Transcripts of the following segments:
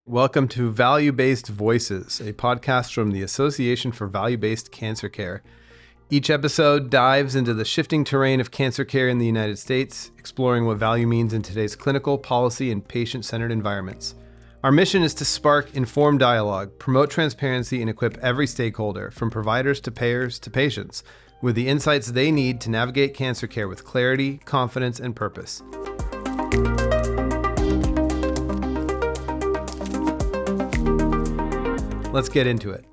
Welcome to Value-Based Voices, a podcast from the Association for Value-Based Cancer Care. Each episode dives into the shifting terrain of cancer care in the United States, exploring what value means in today's clinical, policy, and patient-centered environments. Our mission is to spark informed dialogue, promote transparency, and equip every stakeholder, from providers to payers to patients, with the insights they need to navigate cancer care with clarity, confidence, and purpose. Let's get into it.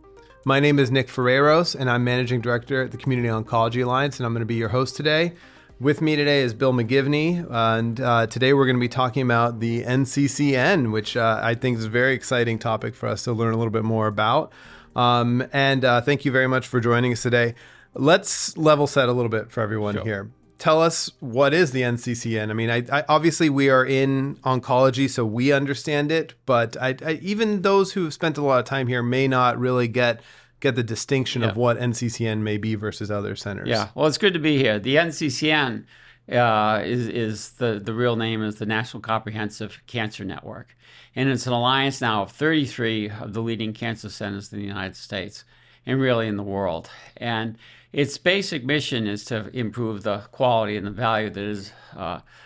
My name is Nick Ferreyros, and I'm Managing Director at the Community Oncology Alliance, and I'm going to be your host today. With me today is Bill McGivney, and today we're going to be talking about the NCCN, which I think is a very exciting topic for us to learn a little bit more about. Thank you very much for joining us today. Let's level set a little bit for everyone here. Tell us, what is the NCCN? I mean, I obviously we are in oncology, so we understand it, but even those who have spent a lot of time here may not really get the distinction of what NCCN may be versus other centers. Yeah, well, it's good to be here. The NCCN is the real name is the National Comprehensive Cancer Network, and it's an alliance now of 33 of the leading cancer centers in the United States and really in the world. And its basic mission is to improve the quality and the value that is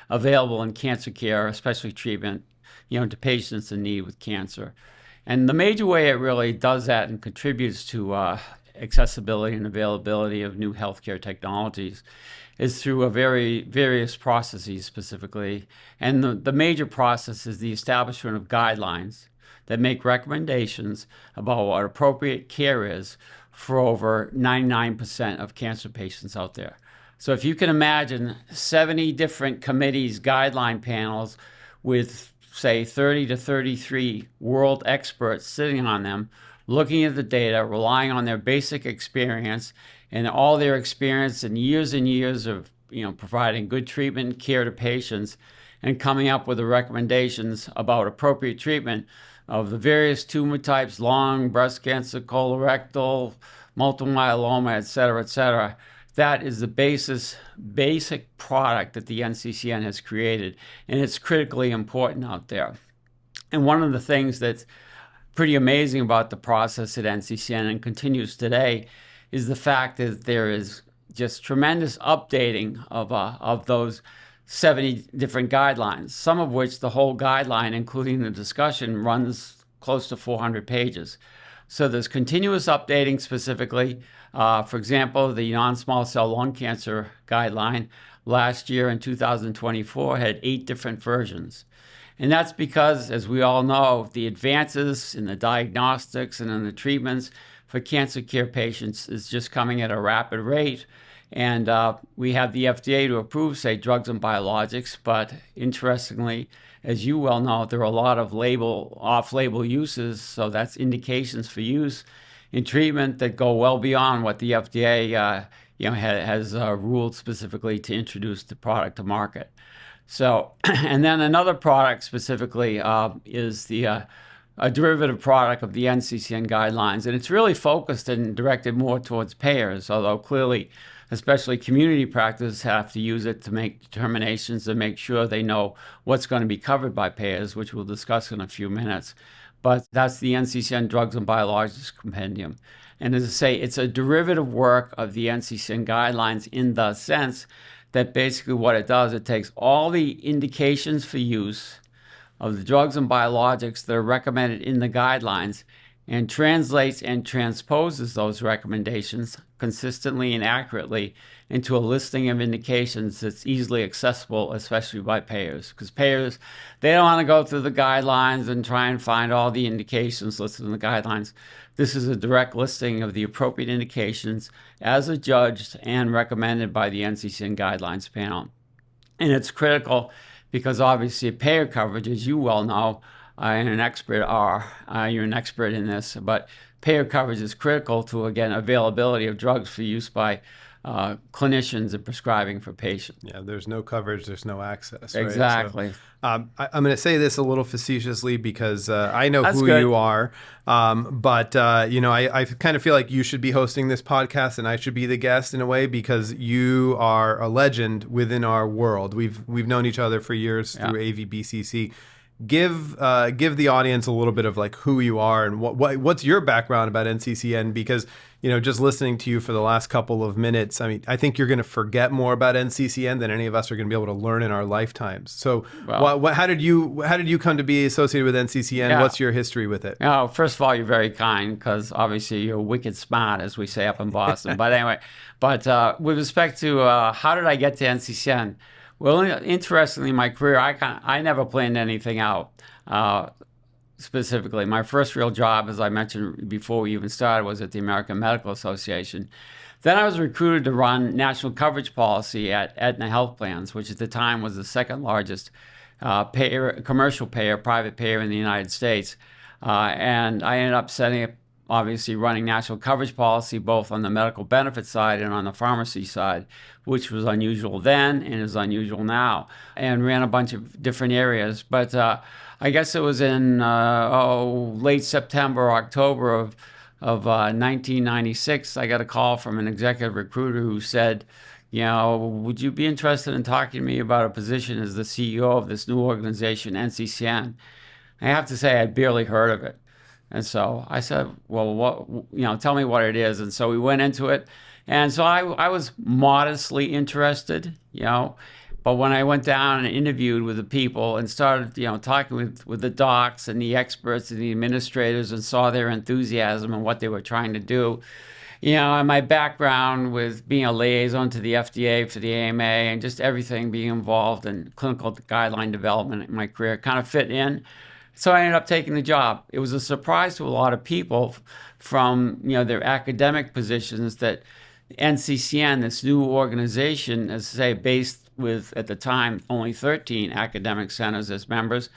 available in cancer care, especially treatment, to patients in need with cancer. And the major way it really does that and contributes to accessibility and availability of new healthcare technologies is through various processes specifically. And the major process is the establishment of guidelines that make recommendations about what appropriate care is for over 99% of cancer patients out there. So if you can imagine 70 different committees, guideline panels with, say, 30 to 33 world experts sitting on them, looking at the data, relying on their basic experience and all their experience and years of providing good treatment and care to patients, and coming up with the recommendations about appropriate treatment of the various tumor types, lung, breast cancer, colorectal, multiple myeloma, et cetera, that is the basic product that the NCCN has created, and it's critically important out there. And one of the things that's pretty amazing about the process at NCCN and continues today is the fact that there is just tremendous updating of those 70 different guidelines, some of which the whole guideline, including the discussion, runs close to 400 pages. So there's continuous updating specifically. For example, the non-small cell lung cancer guideline last year in 2024 had 8 different versions. And that's because, as we all know, the advances in the diagnostics and in the treatments for cancer care patients is just coming at a rapid rate. And we have the FDA to approve, say, drugs and biologics. But interestingly, as you well know, there are a lot of off-label uses. So that's indications for use in treatment that go well beyond what the FDA has ruled specifically to introduce the product to market. So, and then another product specifically is a derivative product of the NCCN guidelines. And it's really focused and directed more towards payers, although clearly, especially community practices have to use it to make determinations to make sure they know what's going to be covered by payers, which we'll discuss in a few minutes. But that's the NCCN Drugs and Biologics Compendium. And as I say, it's a derivative work of the NCCN guidelines in the sense that basically what it does, it takes all the indications for use of the drugs and biologics that are recommended in the guidelines and translates and transposes those recommendations consistently and accurately into a listing of indications that's easily accessible, especially by payers. Because payers, they don't want to go through the guidelines and try and find all the indications listed in the guidelines. This is a direct listing of the appropriate indications as adjudged and recommended by the NCCN Guidelines panel. And it's critical because obviously payer coverage, as you well know, and an expert you're an expert in this, but payer coverage is critical to, again, availability of drugs for use by clinicians and prescribing for patients. Yeah, there's no coverage, there's no access. Right? Exactly. So, I'm going to say this a little facetiously because I know who good. you are, but I kind of feel like you should be hosting this podcast and I should be the guest in a way because you are a legend within our world. We've known each other for years through AVBCC. give the audience a little bit of like who you are and what's your background about NCCN, because just listening to you for the last couple of minutes, I mean, I think you're going to forget more about NCCN than any of us are going to be able to learn in our lifetimes. So, how did you come to be associated with NCCN? Yeah. What's your history with it? Oh, first of all, you're very kind, because obviously you're wicked smart, as we say up in Boston. But anyway, with respect to how did I get to NCCN? Well, interestingly, in my career, I never planned anything out. Specifically, my first real job, as I mentioned before we even started, was at the American Medical Association. Then I was recruited to run national coverage policy at Aetna Health Plans, which at the time was the second largest commercial payer, private payer in the United States. And I ended up obviously running national coverage policy, both on the medical benefit side and on the pharmacy side, which was unusual then and is unusual now, and ran a bunch of different areas. But I guess it was in late September, October of 1996, I got a call from an executive recruiter who said, would you be interested in talking to me about a position as the CEO of this new organization, NCCN? I have to say I'd barely heard of it. And so I said, well, tell me what it is. And so we went into it. And so I was modestly interested, but when I went down and interviewed with the people and started, talking with the docs and the experts and the administrators and saw their enthusiasm and what they were trying to do, and my background with being a liaison to the FDA for the AMA and just everything being involved in clinical guideline development in my career kind of fit in. So I ended up taking the job. It was a surprise to a lot of people from their academic positions that NCCN, this new organization, as I say, based with, at the time, only 13 academic centers as members.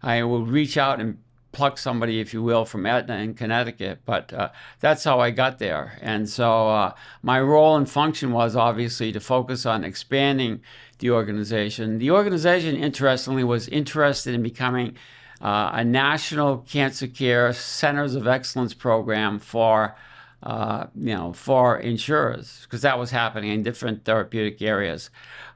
I would reach out and pluck somebody, if you will, from Aetna in Connecticut. But that's how I got there. And so my role and function was obviously to focus on expanding the organization. The organization, interestingly, was interested in becoming a national cancer care centers of excellence program for insurers, because that was happening in different therapeutic areas.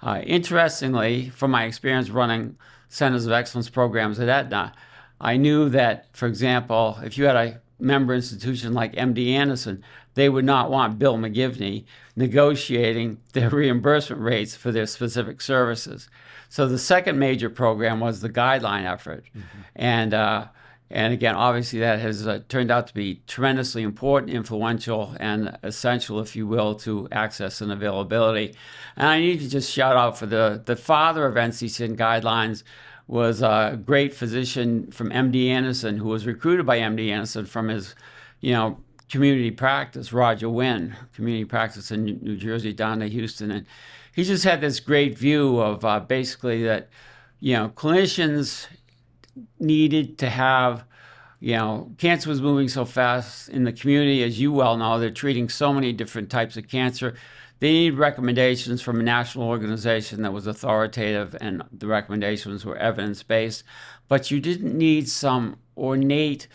Interestingly, from my experience running centers of excellence programs at Aetna, I knew that, for example, if you had a member institution like MD Anderson, they would not want Bill McGivney negotiating their reimbursement rates for their specific services. So the second major program was the guideline effort. Mm-hmm. And again, obviously that has turned out to be tremendously important, influential, and essential, if you will, to access and availability. And I need to just shout out for the father of NCCN guidelines was a great physician from MD Anderson, who was recruited by MD Anderson from his, community practice, Roger Wynn, community practice in New Jersey down to Houston. And he just had this great view of basically that, clinicians needed to have, cancer was moving so fast in the community, as you well know, they're treating so many different types of cancer. They need recommendations from a national organization that was authoritative, and the recommendations were evidence-based. But you didn't need some ornate,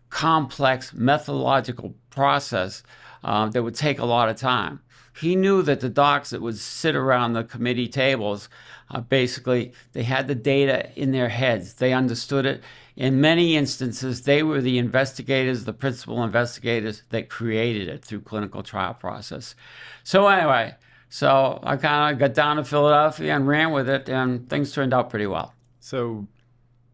complex methodological process that would take a lot of time. He knew that the docs that would sit around the committee tables, basically, they had the data in their heads. They understood it. In many instances, they were the investigators, the principal investigators that created it through clinical trial process. So anyway, I kind of got down to Philadelphia and ran with it, and things turned out pretty well. So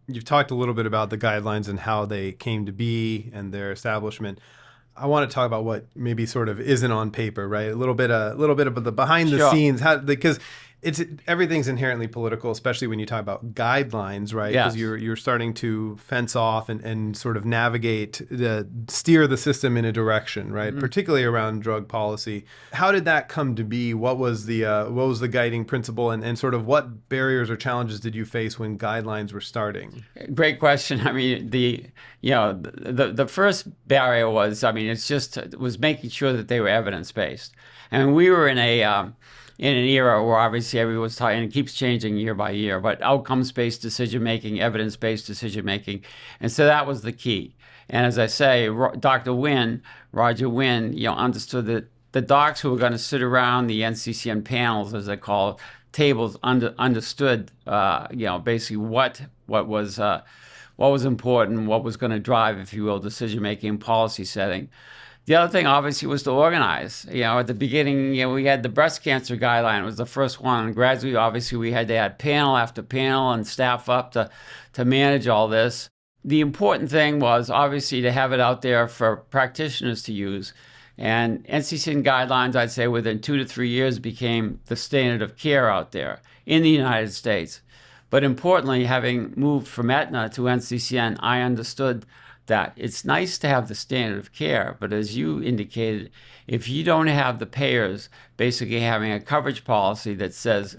you've talked a little bit about the guidelines and how they came to be and their establishment. I want to talk about what maybe sort of isn't on paper, right? A little bit of the behind the scenes, because everything's inherently political, especially when you talk about guidelines, right? Because you're starting to fence off and sort of navigate, steer the system in a direction, right? Mm-hmm. Particularly around drug policy. How did that come to be? What was the guiding principle, and sort of what barriers or challenges did you face when guidelines were starting? Great question. I mean, the first barrier was, it was making sure that they were evidence-based. And we were in an era where obviously everyone's talking, and it keeps changing year by year, but outcomes-based decision-making, evidence-based decision-making. And so that was the key. And as I say, Roger Wynn, understood that the docs who were going to sit around the NCCN panels, as they call it, tables, understood, basically what was what was important, what was going to drive, if you will, decision-making and policy setting. The other thing, obviously, was to organize. At the beginning, we had the breast cancer guideline. It was the first one. And gradually, obviously, we had to add panel after panel and staff up to manage all this. The important thing was, obviously, to have it out there for practitioners to use. And NCCN guidelines, I'd say, within 2 to 3 years became the standard of care out there in the United States. But importantly, having moved from Aetna to NCCN, I understood that it's nice to have the standard of care, but as you indicated, if you don't have the payers basically having a coverage policy that says,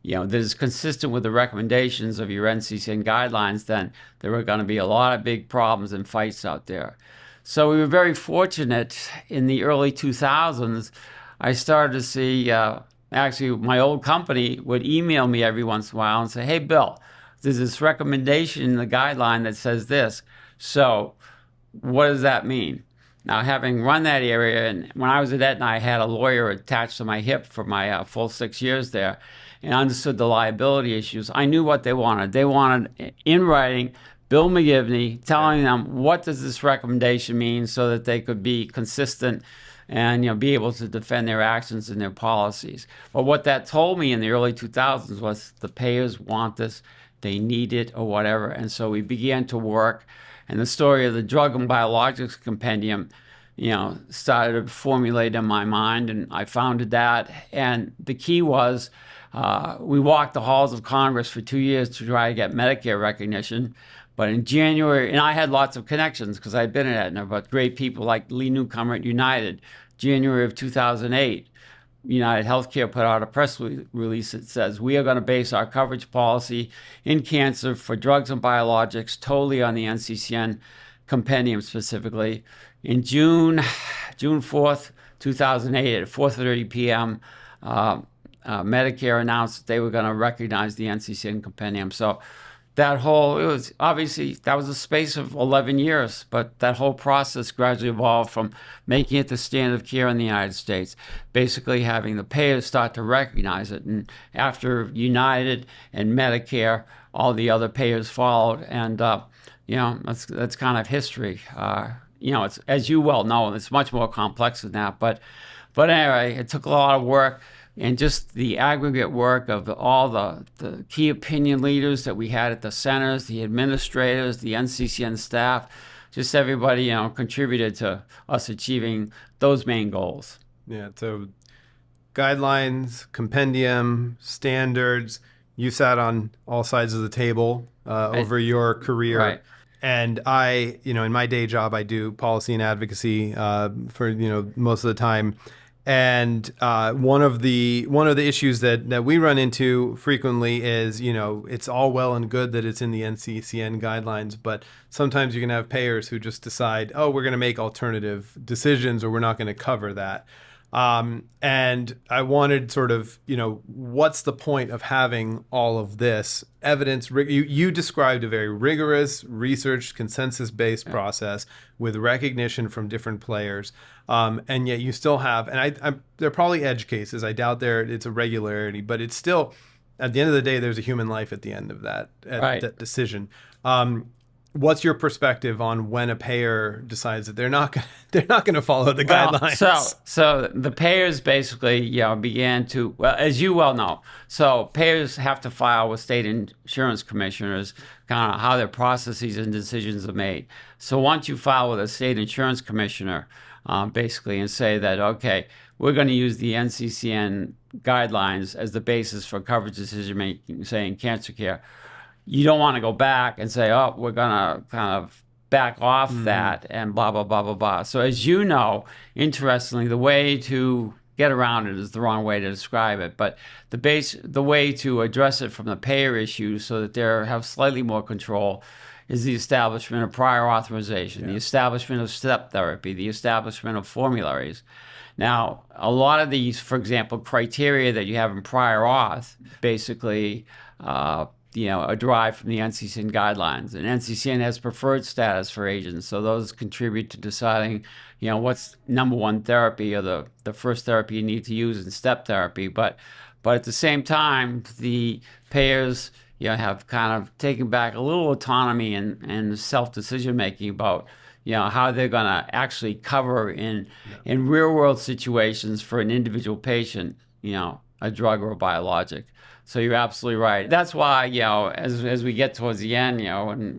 that is consistent with the recommendations of your NCCN guidelines, then there are going to be a lot of big problems and fights out there. So we were very fortunate in the early 2000s. I started to see, actually, my old company would email me every once in a while and say, hey, Bill, there's this recommendation in the guideline that says this. So what does that mean? Now, having run that area, and when I was at Aetna, I had a lawyer attached to my hip for my full 6 years there and understood the liability issues. I knew what they wanted. They wanted, in writing, Bill McGivney telling them what does this recommendation mean so that they could be consistent and be able to defend their actions and their policies. But what that told me in the early 2000s was the payers want this, they need it, or whatever. And so we began to work. And the story of the drug and biologics compendium, started to formulate in my mind, and I founded that. And the key was we walked the halls of Congress for 2 years to try to get Medicare recognition. But in January, and I had lots of connections because I'd been at Aetna, but great people like Lee Newcomer at United. January of 2008, United Healthcare put out a press release that says, we are going to base our coverage policy in cancer for drugs and biologics totally on the NCCN compendium specifically. In June 4th, 2008 at 4:30 p.m., Medicare announced that they were going to recognize the NCCN compendium. So that was a space of 11 years, but that whole process gradually evolved from making it the standard of care in the United States, basically having the payers start to recognize it. And after United and Medicare, all the other payers followed. And, that's kind of history. It's, as you well know, it's much more complex than that. But anyway, it took a lot of work. And just the aggregate work of all the key opinion leaders that we had at the centers, the administrators, the NCCN staff, just everybody, contributed to us achieving those main goals. Yeah, so guidelines, compendium, standards, you sat on all sides of the table over your career. Right. And I, in my day job, I do policy and advocacy for, most of the time. And one of the issues that we run into frequently is, it's all well and good that it's in the NCCN guidelines, but sometimes you can have payers who just decide, oh, we're going to make alternative decisions or we're not going to cover that. And I wanted sort of, what's the point of having all of this evidence? You described a very rigorous, research, consensus-based process with recognition from different players. And yet you still have, and there are probably edge cases. I doubt it's a regularity, but it's still, at the end of the day, there's a human life at the end of that decision. What's your perspective on when a payer decides that they're not going to follow the guidelines? So the payers basically, began to, well, as you well know, so payers have to file with state insurance commissioners kind of how their processes and decisions are made. So once you file with a state insurance commissioner, basically, and say that, okay, we're going to use the NCCN guidelines as the basis for coverage decision making, say in cancer care, you don't want to go back and say, oh, we're going to kind of back off that and blah, blah, blah, blah, blah. So as you know, interestingly, the way to get around it is the wrong way to describe it. But the way to address it from the payer issue so that they have slightly more control is the establishment of prior authorization, the establishment of step therapy, the establishment of formularies. Now, a lot of these, for example, criteria that you have in prior auth, basically, are derived from the NCCN guidelines. And NCCN has preferred status for agents, so those contribute to deciding, what's number one therapy or the first therapy you need to use in step therapy. But at the same time, the payers, have kind of taken back a little autonomy and self-decision making about how they're going to actually cover in real world situations for an individual patient, a drug or a biologic. So you're absolutely right. That's why, as we get towards the end,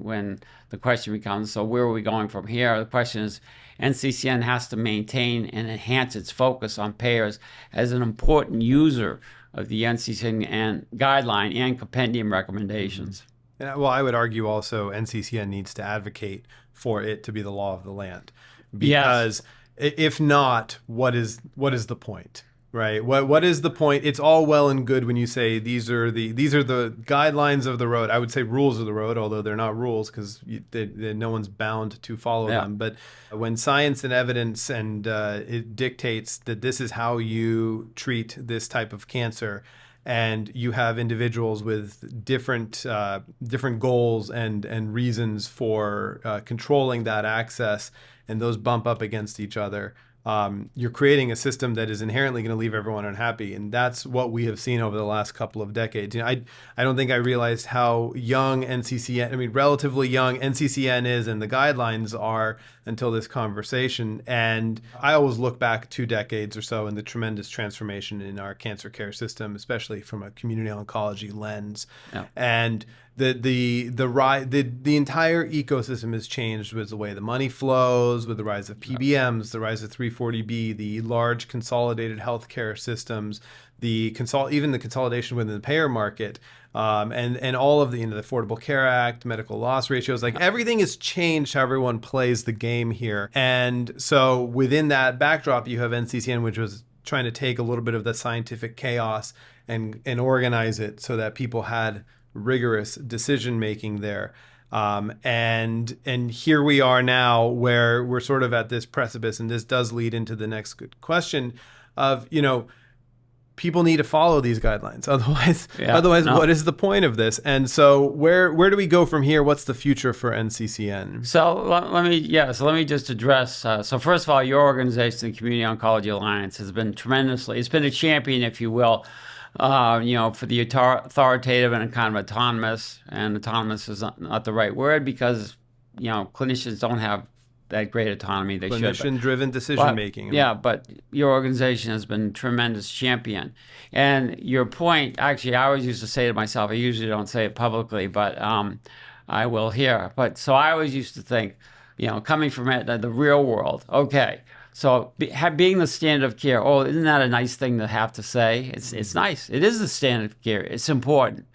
when the question becomes, so where are we going from here? The question is, NCCN has to maintain and enhance its focus on payers as an important user of the NCCN guideline and compendium recommendations. Well, I would argue also NCCN needs to advocate for it to be the law of the land, because if not, what is the point? Right. What is the point? It's all well and good when you say these are the guidelines of the road. I would say rules of the road, although they're not rules because no one's bound to follow them. But when science and evidence and it dictates that this is how you treat this type of cancer, and you have individuals with different goals and reasons for controlling that access, and those bump up against each other. You're creating a system that is inherently going to leave everyone unhappy. And that's what we have seen over the last couple of decades. I don't think I realized how young relatively young NCCN is and the guidelines are until this conversation. And I always look back 2 decades or so in the tremendous transformation in our cancer care system, especially from a community oncology lens. Yeah. And the entire ecosystem has changed with the way the money flows, with the rise of PBMs, the rise of 340B, the large consolidated healthcare systems, even the consolidation within the payer market, and all of the Affordable Care Act, medical loss ratios, like everything has changed how everyone plays the game here. And so within that backdrop, you have NCCN, which was trying to take a little bit of the scientific chaos and organize it so that people had rigorous decision making there, and here we are now, where we're sort of at this precipice, and this does lead into the next good question of people need to follow these guidelines, otherwise what is the point of this? And so where do we go from here? What's the future for NCCN? So let me just address. So first of all, your organization, the Community Oncology Alliance, has been it's been a champion, if you will, for the authoritative and kind of autonomous, and autonomous is not the right word because, clinicians don't have that great autonomy. They should. Clinician-driven decision-making. But your organization has been a tremendous champion. And your point, actually, I always used to say to myself, I usually don't say it publicly, but I will here. But so I always used to think, coming from the real world, okay, so being the standard of care, isn't that a nice thing to have to say? It's nice. It is the standard of care. It's important.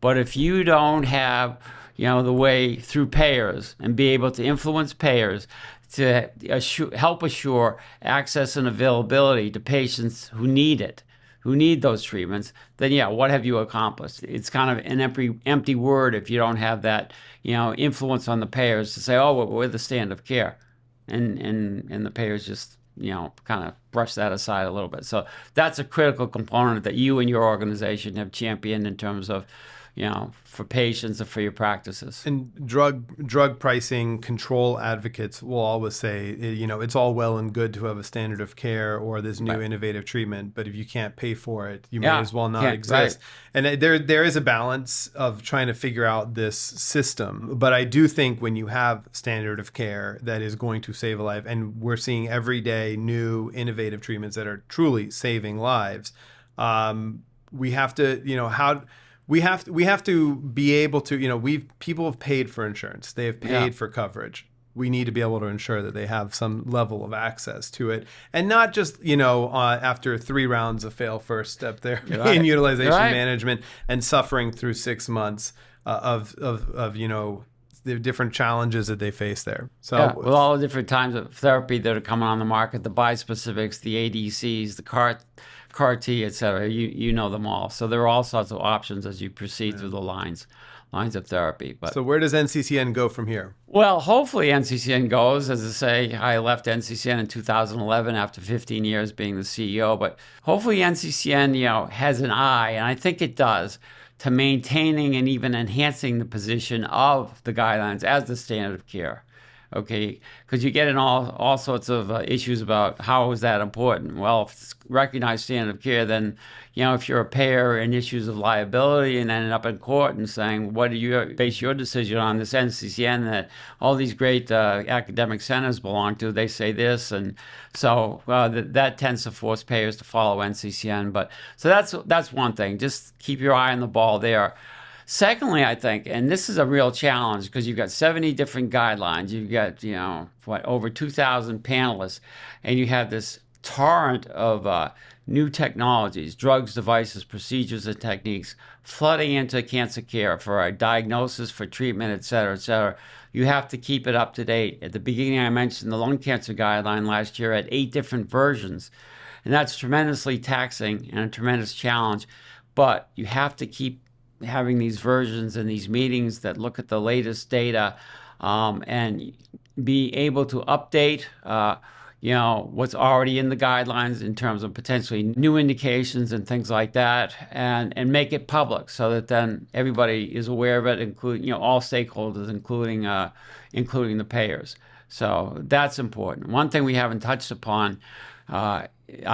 But if you don't have, the way through payers and be able to influence payers to help assure access and availability to patients who need it, who need those treatments, then what have you accomplished? It's kind of an empty word if you don't have that, influence on the payers to say, we're the standard of care. And the payers just, kind of brush that aside a little bit. So that's a critical component that you and your organization have championed in terms of, for patients and for your practices. And drug pricing control advocates will always say, it's all well and good to have a standard of care or this new innovative treatment, but if you can't pay for it, you may as well not exist. Right. And there is a balance of trying to figure out this system. But I do think when you have standard of care that is going to save a life, and we're seeing every day new innovative treatments that are truly saving lives, we have to, we have to be able to, people have paid for insurance. They have paid for coverage. We need to be able to ensure that they have some level of access to it, and not just, after 3 rounds of fail first step therapy and utilization management and suffering through 6 months of the different challenges that they face there. So with all the different types of therapy that are coming on the market, the bispecifics, the ADCs, the CAR T, et cetera, you know them all. So there are all sorts of options as you proceed through the lines of therapy. But so where does NCCN go from here? Well, hopefully NCCN goes, as I say, I left NCCN in 2011 after 15 years being the CEO, but hopefully NCCN, has an eye, and I think it does, to maintaining and even enhancing the position of the guidelines as the standard of care. Okay, because you get in all sorts of issues about how is that important. Well, if it's recognized standard of care, then if you're a payer in issues of liability and ended up in court and saying, what do you base your decision on? This NCCN that all these great academic centers belong to, they say this, and so that tends to force payers to follow NCCN. But so that's one thing. Just keep your eye on the ball there. Secondly, I think, and this is a real challenge because you've got 70 different guidelines, you've got, over 2,000 panelists, and you have this torrent of new technologies, drugs, devices, procedures, and techniques flooding into cancer care for diagnosis, for treatment, et cetera, et cetera. You have to keep it up to date. At the beginning, I mentioned the lung cancer guideline last year had 8 different versions, and that's tremendously taxing and a tremendous challenge, but you have to keep having these versions and these meetings that look at the latest data and be able to update what's already in the guidelines in terms of potentially new indications and things like that, and make it public so that then everybody is aware of it, including all stakeholders, including the payers. So that's important. One thing we haven't touched upon, I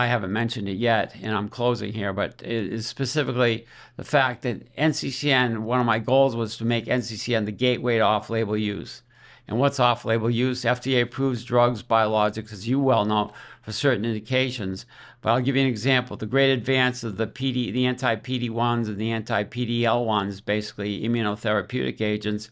haven't mentioned it yet, and I'm closing here, but it is specifically the fact that NCCN, one of my goals was to make NCCN the gateway to off-label use. And what's off-label use? FDA approves drugs, biologics, as you well know, for certain indications. But I'll give you an example. The great advance of the anti-PD-1s and the anti-PD-L1s, basically immunotherapeutic agents,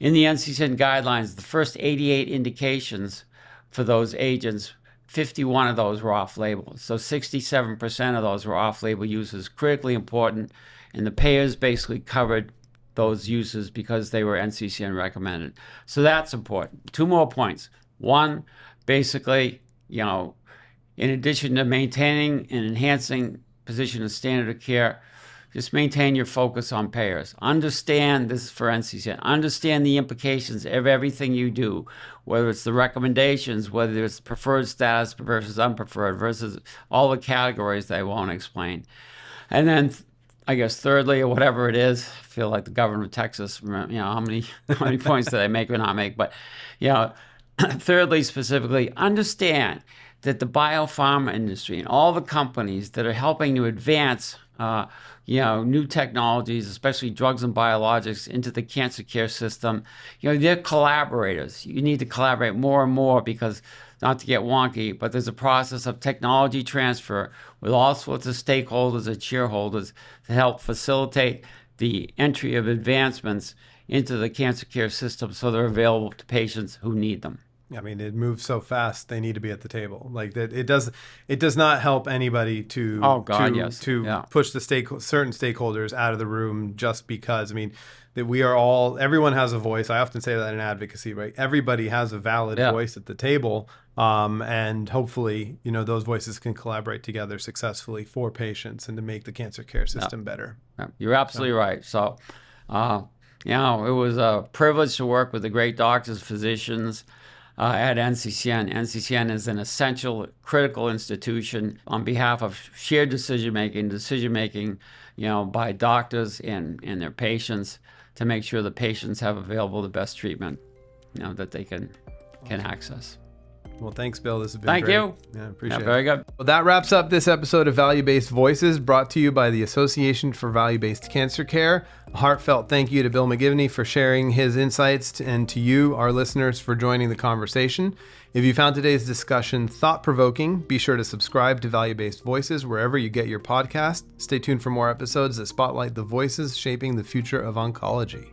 in the NCCN guidelines, the first 88 indications for those agents, 51 of those were off-label. So 67% of those were off-label uses, critically important, and the payers basically covered those uses because they were NCCN recommended. So that's important. 2 more points. One, basically, in addition to maintaining and enhancing position of standard of care, just maintain your focus on payers. Understand, this is for NCCN, understand the implications of everything you do, whether it's the recommendations, whether it's preferred status versus unpreferred, versus all the categories that I won't explain. And then, I guess, thirdly, or whatever it is, I feel like the governor of Texas, how many points did I make or not make? But, thirdly, specifically, understand that the biopharma industry and all the companies that are helping to advance new technologies, especially drugs and biologics, into the cancer care system, they're collaborators. You need to collaborate more and more because, not to get wonky, but there's a process of technology transfer with all sorts of stakeholders and shareholders to help facilitate the entry of advancements into the cancer care system so they're available to patients who need them. I mean, it moves so fast. They need to be at the table. Like that, it does not help anybody to push the certain stakeholders out of the room just because. I mean, that everyone has a voice. I often say that in advocacy, right? Everybody has a valid voice at the table, and hopefully, those voices can collaborate together successfully for patients and to make the cancer care system better. You're absolutely right. So, it was a privilege to work with the great doctors, physicians. At NCCN. NCCN is an essential, critical institution on behalf of shared decision-making, by doctors and their patients to make sure the patients have available the best treatment, that they can access. Well, thanks, Bill. This has been Thank great. you. Yeah, appreciate it. Very good. Well, that wraps up this episode of Value-Based Voices, brought to you by the Association for Value-Based Cancer Care. A heartfelt thank you to Bill McGivney for sharing his insights, and to you, our listeners, for joining the conversation. If you found today's discussion thought-provoking, be sure to subscribe to Value-Based Voices wherever you get your podcast. Stay tuned for more episodes that spotlight the voices shaping the future of oncology.